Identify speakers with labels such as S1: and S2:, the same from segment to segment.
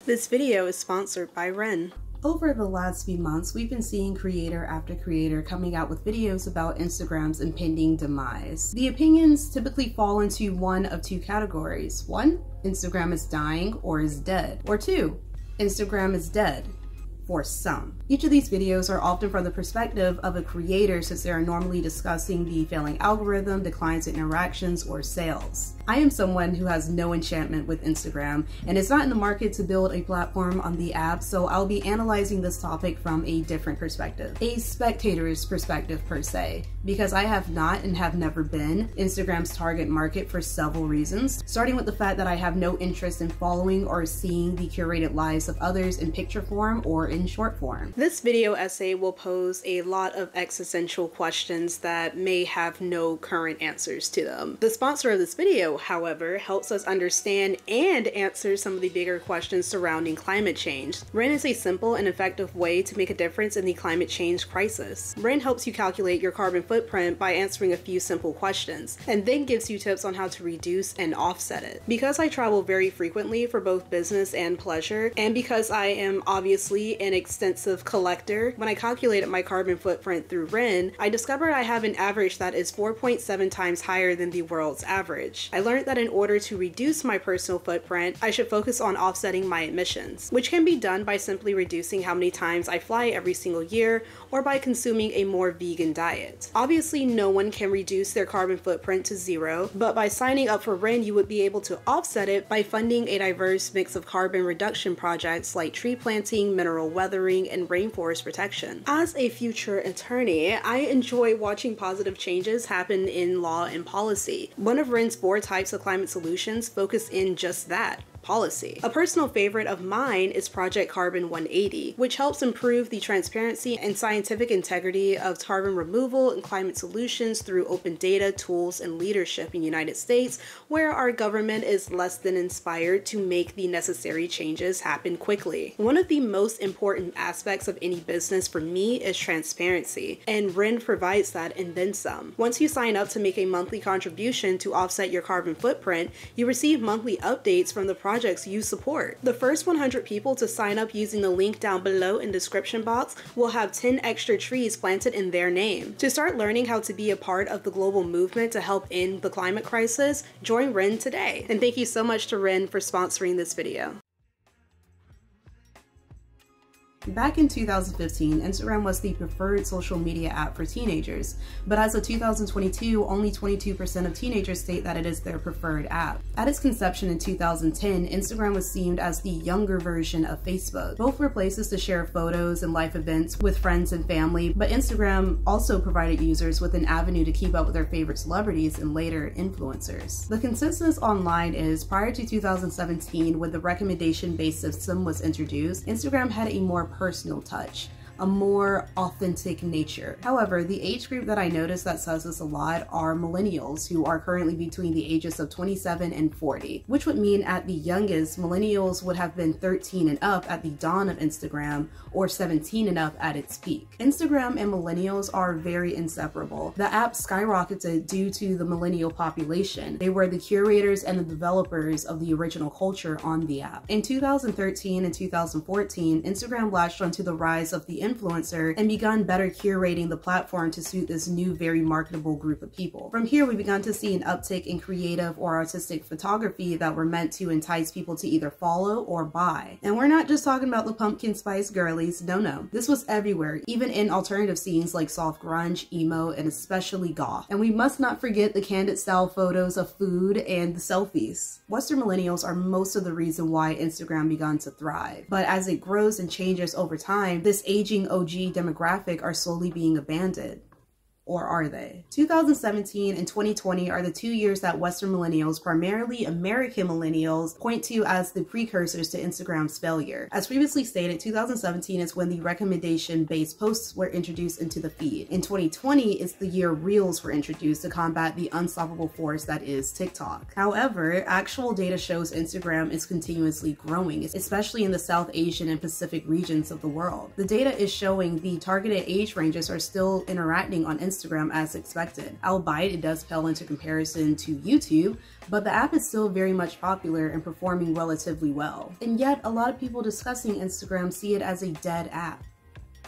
S1: This video is sponsored by Wren.
S2: Over the last few months, we've been seeing creator after creator coming out with videos about Instagram's impending demise. The opinions typically fall into one of two categories. One, Instagram is dying or is dead. Or two, Instagram is dead. For some. Each of these videos are often from the perspective of a creator, since they are normally discussing the failing algorithm, declines in interactions, or sales. I am someone who has no enchantment with Instagram and is not in the market to build a platform on the app, so I'll be analyzing this topic from a different perspective. A spectator's perspective per se, because I have not and have never been Instagram's target market for several reasons, starting with the fact that I have no interest in following or seeing the curated lives of others in picture form or in short form.
S1: This video essay will pose a lot of existential questions that may have no current answers to them. The sponsor of this video, however, helps us understand and answer some of the bigger questions surrounding climate change. Wren is a simple and effective way to make a difference in the climate change crisis. Wren helps you calculate your carbon footprint by answering a few simple questions, and then gives you tips on how to reduce and offset it. Because I travel very frequently for both business and pleasure, and because I am obviously an extensive collector, when I calculated my carbon footprint through Wren, I discovered I have an average that is 4.7 times higher than the world's average. I learned that in order to reduce my personal footprint, I should focus on offsetting my emissions, which can be done by simply reducing how many times I fly every single year, or by consuming a more vegan diet. Obviously, no one can reduce their carbon footprint to zero, but by signing up for Wren, you would be able to offset it by funding a diverse mix of carbon reduction projects like tree planting, mineral weathering, and rainforest protection. As a future attorney, I enjoy watching positive changes happen in law and policy. One of Wren's 4 types of climate solutions focus in just that. Policy. A personal favorite of mine is Project Carbon 180, which helps improve the transparency and scientific integrity of carbon removal and climate solutions through open data, tools, and leadership in the United States, where our government is less than inspired to make the necessary changes happen quickly. One of the most important aspects of any business for me is transparency, and Wren provides that and then some. Once you sign up to make a monthly contribution to offset your carbon footprint, you receive monthly updates from the projects you support. The first 100 people to sign up using the link down below in the description box will have 10 extra trees planted in their name. To start learning how to be a part of the global movement to help end the climate crisis, join Wren today. And thank you so much to Wren for sponsoring this video.
S2: Back in 2015, Instagram was the preferred social media app for teenagers, but as of 2022, only 22% of teenagers state that it is their preferred app. At its conception in 2010, Instagram was seen as the younger version of Facebook. Both were places to share photos and life events with friends and family, but Instagram also provided users with an avenue to keep up with their favorite celebrities and later influencers. The consensus online is, prior to 2017, when the recommendation-based system was introduced, Instagram had a more personal touch, a more authentic nature. However, the age group that I noticed that says this a lot are millennials, who are currently between the ages of 27 and 40, which would mean at the youngest, millennials would have been 13 and up at the dawn of Instagram, or 17 and up at its peak. Instagram and millennials are very inseparable. The app skyrocketed due to the millennial population. They were the curators and the developers of the original culture on the app. In 2013 and 2014, Instagram latched onto the rise of the influencer and begun better curating the platform to suit this new, very marketable group of people. From here, we began to see an uptick in creative or artistic photography that were meant to entice people to either follow or buy. And we're not just talking about the pumpkin spice girlies, no. This was everywhere, even in alternative scenes like soft grunge, emo, and especially goth. And we must not forget the candid style photos of food and the selfies. Western millennials are most of the reason why Instagram began to thrive. But as it grows and changes over time, this aging OG demographic are slowly being abandoned. Or are they? 2017 and 2020 are the 2 years that Western millennials, primarily American millennials, point to as the precursors to Instagram's failure. As previously stated, 2017 is when the recommendation-based posts were introduced into the feed. In 2020 is the year Reels were introduced to combat the unstoppable force that is TikTok. However, actual data shows Instagram is continuously growing, especially in the South Asian and Pacific regions of the world. The data is showing the targeted age ranges are still interacting on Instagram Instagram as expected, albeit it does pale into comparison to YouTube, but the app is still very much popular and performing relatively well. And yet, a lot of people discussing Instagram see it as a dead app.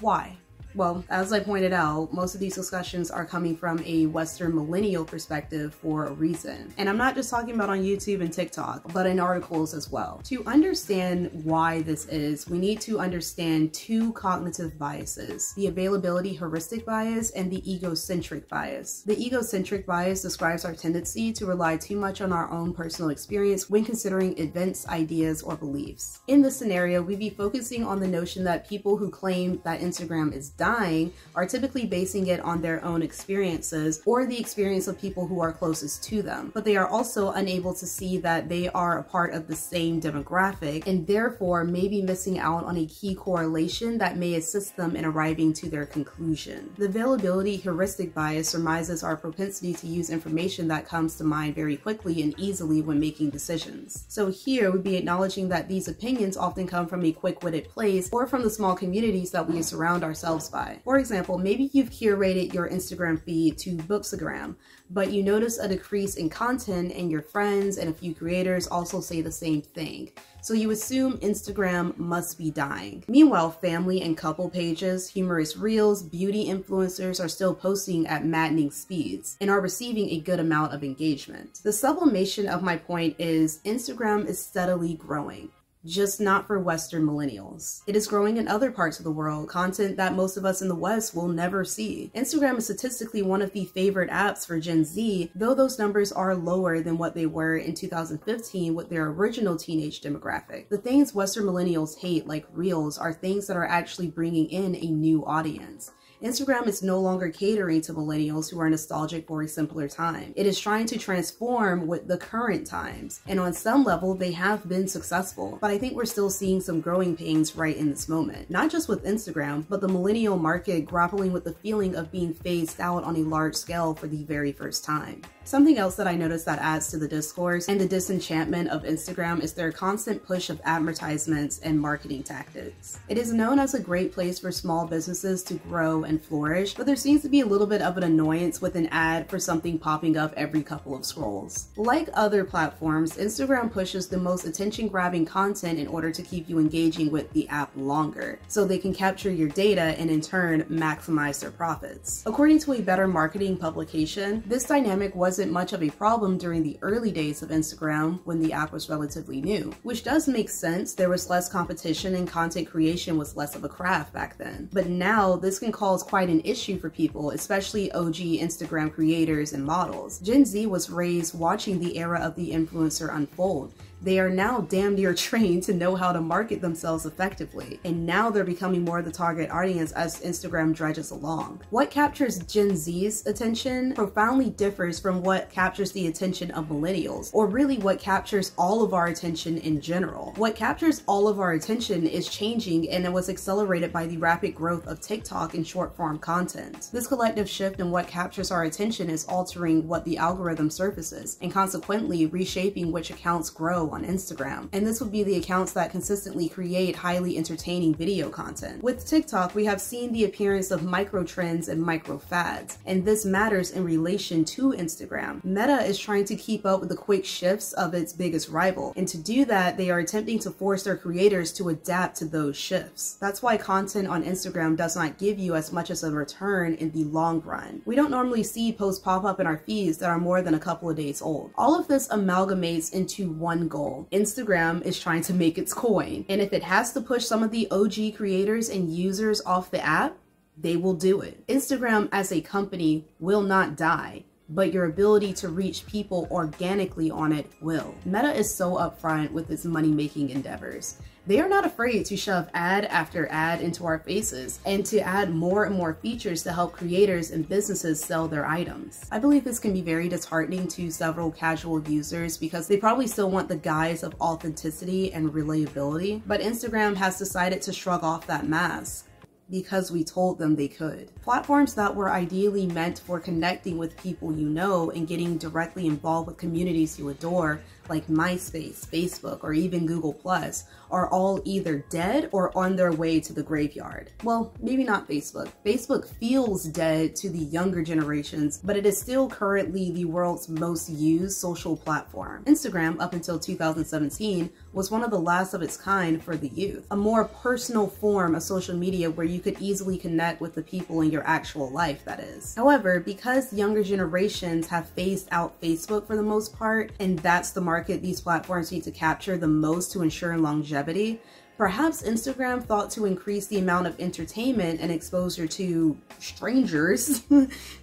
S2: Why? Well, as I pointed out, most of these discussions are coming from a Western millennial perspective for a reason. And I'm not just talking about on YouTube and TikTok, but in articles as well. To understand why this is, we need to understand two cognitive biases: the availability heuristic bias and the egocentric bias. The egocentric bias describes our tendency to rely too much on our own personal experience when considering events, ideas, or beliefs. In this scenario, we'd be focusing on the notion that people who claim that Instagram is dying are typically basing it on their own experiences or the experience of people who are closest to them, but they are also unable to see that they are a part of the same demographic and therefore may be missing out on a key correlation that may assist them in arriving to their conclusion. The availability heuristic bias surmises our propensity to use information that comes to mind very quickly and easily when making decisions. So here we'd be acknowledging that these opinions often come from a quick-witted place or from the small communities that we surround ourselves by. For example, maybe you've curated your Instagram feed to Bookstagram, but you notice a decrease in content and your friends and a few creators also say the same thing. So you assume Instagram must be dying. Meanwhile, family and couple pages, humorous reels, beauty influencers are still posting at maddening speeds and are receiving a good amount of engagement. The sublimation of my point is Instagram is steadily growing, just not for Western millennials. It is growing in other parts of the world, content that most of us in the West will never see. Instagram is statistically one of the favorite apps for Gen Z, though those numbers are lower than what they were in 2015 with their original teenage demographic. The things Western millennials hate, like Reels, are things that are actually bringing in a new audience. Instagram is no longer catering to millennials who are nostalgic for a simpler time. It is trying to transform with the current times, and on some level they have been successful, but I think we're still seeing some growing pains right in this moment. Not just with Instagram, but the millennial market grappling with the feeling of being phased out on a large scale for the very first time. Something else that I noticed that adds to the discourse and the disenchantment of Instagram is their constant push of advertisements and marketing tactics. It is known as a great place for small businesses to grow and flourish, but there seems to be a little bit of an annoyance with an ad for something popping up every couple of scrolls. Like other platforms, Instagram pushes the most attention-grabbing content in order to keep you engaging with the app longer, so they can capture your data and in turn maximize their profits. According to a Better Marketing publication, this dynamic wasn't much of a problem during the early days of Instagram when the app was relatively new, which does make sense. There was less competition and content creation was less of a craft back then. But now this can cause quite an issue for people, especially OG Instagram creators and models. Gen Z was raised watching the era of the influencer unfold. They are now damn near trained to know how to market themselves effectively, and now they're becoming more the target audience as Instagram dredges along. What captures Gen Z's attention profoundly differs from what captures the attention of millennials, or really what captures all of our attention in general. What captures all of our attention is changing, and it was accelerated by the rapid growth of TikTok and short-form content. This collective shift in what captures our attention is altering what the algorithm surfaces, and consequently reshaping which accounts grow on Instagram. And this would be the accounts that consistently create highly entertaining video content. With TikTok, we have seen the appearance of micro trends and micro fads, and this matters in relation to Instagram. Meta is trying to keep up with the quick shifts of its biggest rival, and to do that, they are attempting to force their creators to adapt to those shifts. That's why content on Instagram does not give you as much as a return in the long run. We don't normally see posts pop up in our feeds that are more than a couple of days old. All of this amalgamates into one goal. Instagram is trying to make its coin, and if it has to push some of the OG creators and users off the app, they will do it. Instagram as a company will not die, but your ability to reach people organically on it will. Meta is so upfront with its money-making endeavors. They are not afraid to shove ad after ad into our faces and to add more and more features to help creators and businesses sell their items. I believe this can be very disheartening to several casual users because they probably still want the guise of authenticity and relatability, but Instagram has decided to shrug off that mask because we told them they could. Platforms that were ideally meant for connecting with people you know and getting directly involved with communities you adore, like MySpace, Facebook, or even Google Plus, are all either dead or on their way to the graveyard. Well, maybe not Facebook. Facebook feels dead to the younger generations, but it is still currently the world's most used social platform. Instagram, up until 2017, was one of the last of its kind for the youth. A more personal form of social media where you could easily connect with the people in your actual life, that is. However, because younger generations have phased out Facebook for the most part, and that's the market these platforms need to capture the most to ensure longevity, perhaps Instagram thought to increase the amount of entertainment and exposure to strangers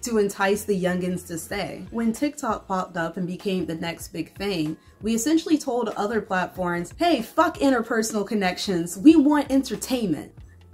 S2: to entice the youngins to stay. When TikTok popped up and became the next big thing, we essentially told other platforms, hey, fuck interpersonal connections, we want entertainment.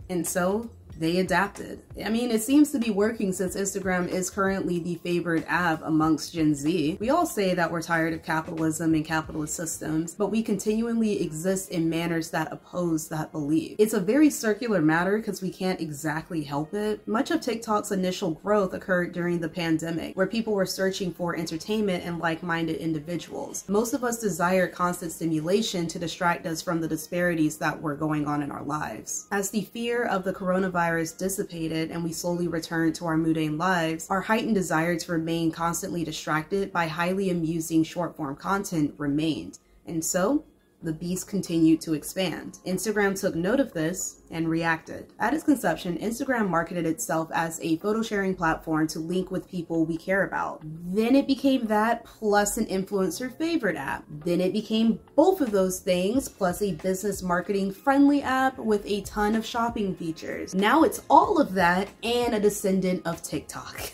S2: And so they adapted. I mean, it seems to be working since Instagram is currently the favored app amongst Gen Z. We all say that we're tired of capitalism and capitalist systems, but we continually exist in manners that oppose that belief. It's a very circular matter because we can't exactly help it. Much of TikTok's initial growth occurred during the pandemic, where people were searching for entertainment and like-minded individuals. Most of us desire constant stimulation to distract us from the disparities that were going on in our lives. As the fear of the coronavirus dissipated and we slowly returned to our mundane lives, our heightened desire to remain constantly distracted by highly amusing short-form content remained. And so, the beast continued to expand. Instagram took note of this and reacted. At its conception, Instagram marketed itself as a photo sharing platform to link with people we care about. Then it became that plus an influencer favorite app. Then it became both of those things plus a business marketing friendly app with a ton of shopping features. Now it's all of that and a descendant of TikTok.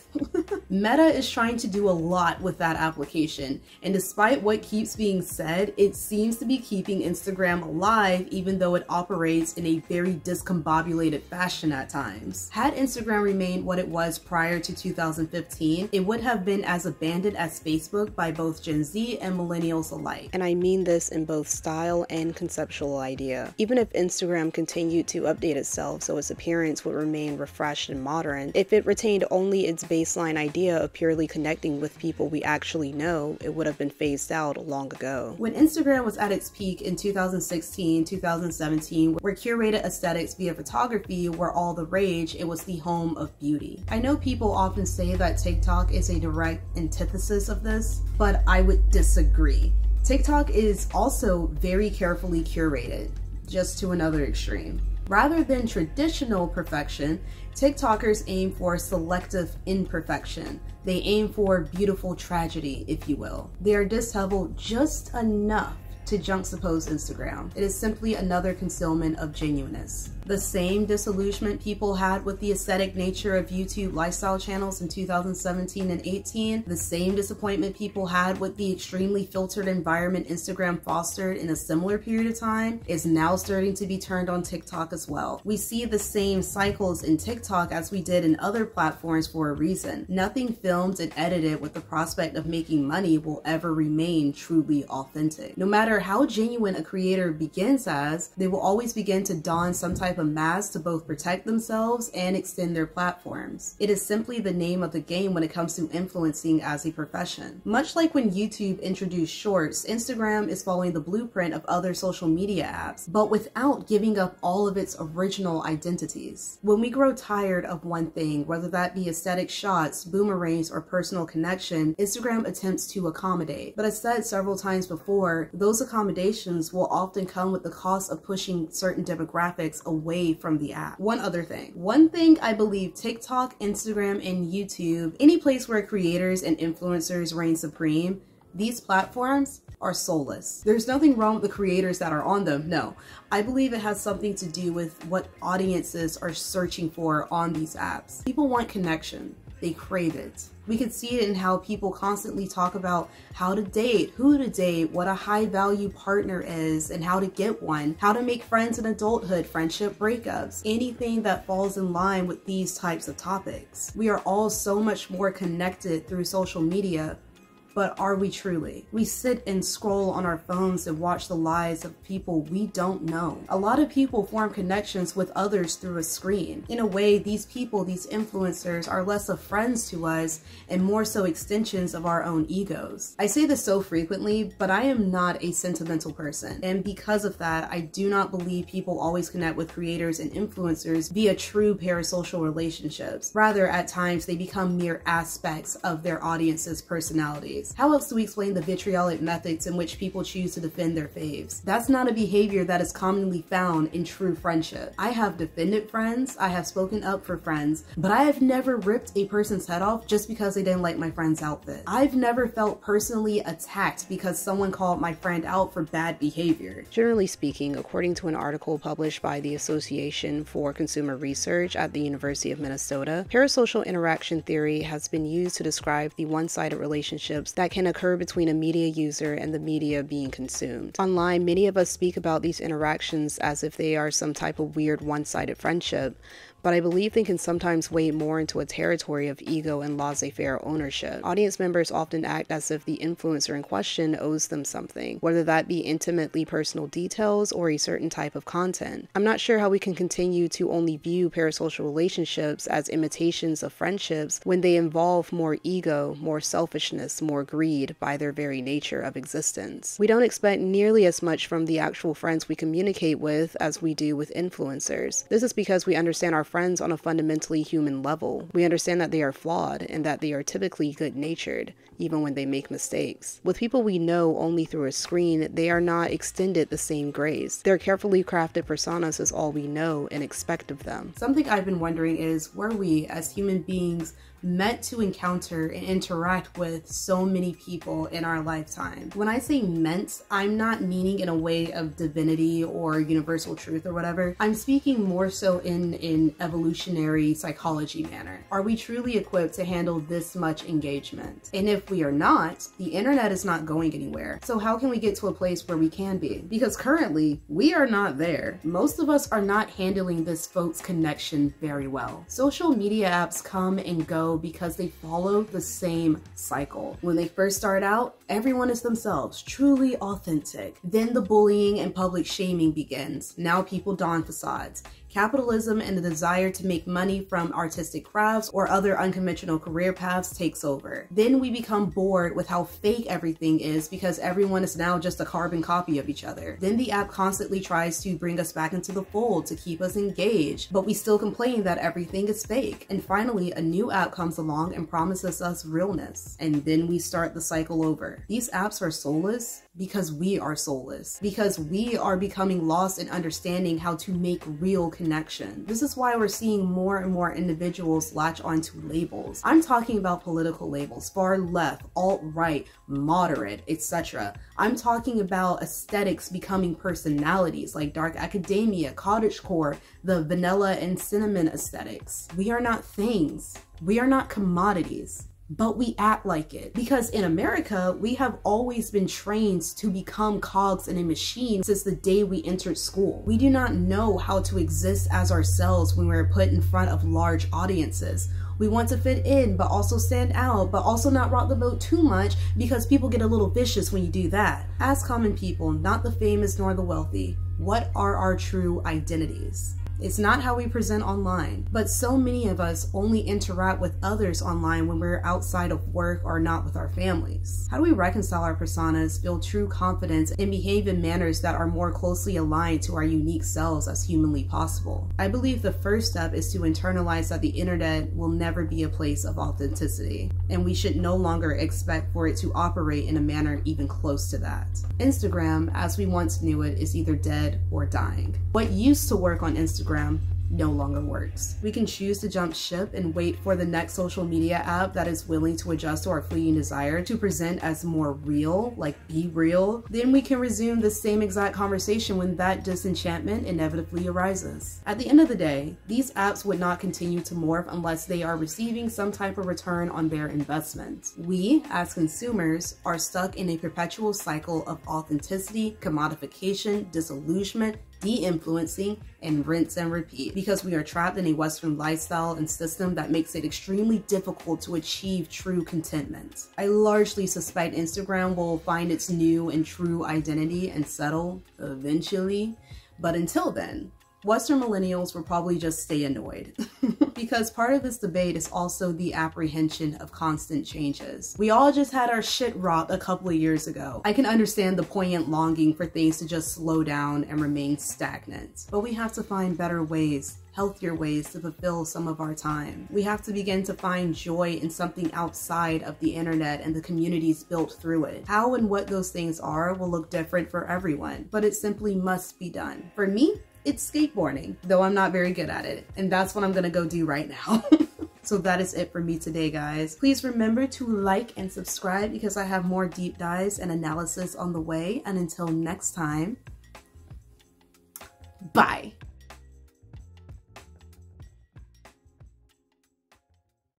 S2: Meta is trying to do a lot with that application, and despite what keeps being said, it seems to be keeping Instagram alive even though it operates in a very discombobulated fashion at times. Had Instagram remained what it was prior to 2015, it would have been as abandoned as Facebook by both Gen Z and millennials alike.
S3: And I mean this in both style and conceptual idea. Even if Instagram continued to update itself so its appearance would remain refreshed and modern, if it retained only its baseline idea of purely connecting with people we actually know, it would have been phased out long ago.
S2: When Instagram was at its peak in 2016, 2017, where curated aesthetics via photography were all the rage, it was the home of beauty. I know people often say that TikTok is a direct antithesis of this, but I would disagree. TikTok is also very carefully curated, just to another extreme. Rather than traditional perfection, TikTokers aim for selective imperfection. They aim for beautiful tragedy, if you will. They are disheveled just enough to juxtapose Instagram. It is simply another concealment of genuineness. The same disillusionment people had with the aesthetic nature of YouTube lifestyle channels in 2017 and 18, the same disappointment people had with the extremely filtered environment Instagram fostered in a similar period of time, is now starting to be turned on TikTok as well. We see the same cycles in TikTok as we did in other platforms for a reason. Nothing filmed and edited with the prospect of making money will ever remain truly authentic. No matter how genuine a creator begins as, they will always begin to don some type of mask to both protect themselves and extend their platforms. It is simply the name of the game when it comes to influencing as a profession. Much like when YouTube introduced Shorts, Instagram is following the blueprint of other social media apps, but without giving up all of its original identities. When we grow tired of one thing, whether that be aesthetic shots, boomerangs, or personal connection, Instagram attempts to accommodate. But as said several times before, those accommodations will often come with the cost of pushing certain demographics away from the app. One thing I believe TikTok, Instagram, and YouTube, any place where creators and influencers reign supreme, these platforms are soulless. There's nothing wrong with the creators that are on them, no. I believe it has something to do with what audiences are searching for on these apps. People want connection. They crave it. We can see it in how people constantly talk about how to date, who to date, what a high value partner is, and how to get one, how to make friends in adulthood, friendship breakups, anything that falls in line with these types of topics. We are all so much more connected through social media but are we truly? We sit and scroll on our phones and watch the lives of people we don't know. A lot of people form connections with others through a screen. In a way, these people, these influencers, are less of friends to us and more so extensions of our own egos. I say this so frequently, but I am not a sentimental person, and because of that, I do not believe people always connect with creators and influencers via true parasocial relationships. Rather, at times, they become mere aspects of their audience's personalities. How else do we explain the vitriolic methods in which people choose to defend their faves? That's not a behavior that is commonly found in true friendship. I have defended friends, I have spoken up for friends, but I have never ripped a person's head off just because they didn't like my friend's outfit. I've never felt personally attacked because someone called my friend out for bad behavior.
S3: Generally speaking, according to an article published by the Association for Consumer Research at the University of Minnesota, parasocial interaction theory has been used to describe the one-sided relationships that can occur between a media user and the media being consumed. Online, many of us speak about these interactions as if they are some type of weird one-sided friendship, but I believe they can sometimes wade more into a territory of ego and laissez-faire ownership. Audience members often act as if the influencer in question owes them something, whether that be intimately personal details or a certain type of content. I'm not sure how we can continue to only view parasocial relationships as imitations of friendships when they involve more ego, more selfishness, more greed by their very nature of existence. We don't expect nearly as much from the actual friends we communicate with as we do with influencers. This is because we understand our friends on a fundamentally human level. We understand that they are flawed and that they are typically good-natured, even when they make mistakes. With people we know only through a screen, they are not extended the same grace. Their carefully crafted personas is all we know and expect of them.
S2: Something I've been wondering is, were we as human beings meant to encounter and interact with so many people in our lifetime? When I say meant, I'm not meaning in a way of divinity or universal truth or whatever. I'm speaking more so in an evolutionary psychology manner. Are we truly equipped to handle this much engagement? And if we are not, the internet is not going anywhere. So how can we get to a place where we can be? Because currently, we are not there. Most of us are not handling this folks connection very well. Social media apps come and go because they follow the same cycle. When they first start out, everyone is themselves, truly authentic. Then the bullying and public shaming begins. Now people don facades. Capitalism and the desire to make money from artistic crafts or other unconventional career paths takes over. Then we become bored with how fake everything is because everyone is now just a carbon copy of each other. Then the app constantly tries to bring us back into the fold to keep us engaged, but we still complain that everything is fake. And finally, a new app comes along and promises us realness. And then we start the cycle over. These apps are soulless because we are soulless, because we are becoming lost in understanding how to make real connection. This is why we're seeing more and more individuals latch onto labels. I'm talking about political labels, far left, alt-right, moderate, etc. I'm talking about aesthetics becoming personalities like dark academia, cottagecore, the vanilla and cinnamon aesthetics. We are not things. We are not commodities. But we act like it. Because in America, we have always been trained to become cogs in a machine since the day we entered school. We do not know how to exist as ourselves when we're put in front of large audiences. We want to fit in, but also stand out, but also not rock the boat too much because people get a little vicious when you do that. As common people, not the famous nor the wealthy, what are our true identities? It's not how we present online, but so many of us only interact with others online when we're outside of work or not with our families. How do we reconcile our personas, build true confidence, and behave in manners that are more closely aligned to our unique selves as humanly possible? I believe the first step is to internalize that the internet will never be a place of authenticity, and we should no longer expect for it to operate in a manner even close to that. Instagram, as we once knew it, is either dead or dying. What used to work on Instagram no longer works. We can choose to jump ship and wait for the next social media app that is willing to adjust to our fleeting desire to present as more real, like be real. Then we can resume the same exact conversation when that disenchantment inevitably arises. At the end of the day, these apps would not continue to morph unless they are receiving some type of return on their investment. We, as consumers, are stuck in a perpetual cycle of authenticity, commodification, disillusionment, de-influencing, and rinse and repeat, because we are trapped in a Western lifestyle and system that makes it extremely difficult to achieve true contentment. I largely suspect Instagram will find its new and true identity and settle eventually, but until then, Western millennials will probably just stay annoyed. Because part of this debate is also the apprehension of constant changes. We all just had our shit rocked a couple of years ago. I can understand the poignant longing for things to just slow down and remain stagnant. But we have to find better ways, healthier ways to fulfill some of our time. We have to begin to find joy in something outside of the internet and the communities built through it. How and what those things are will look different for everyone, but it simply must be done. For me, it's skateboarding, though I'm not very good at it, and that's what I'm gonna go do right now. So that is it for me today, guys. Please remember to like and subscribe because I have more deep dives and analysis on the way, and until next time, bye.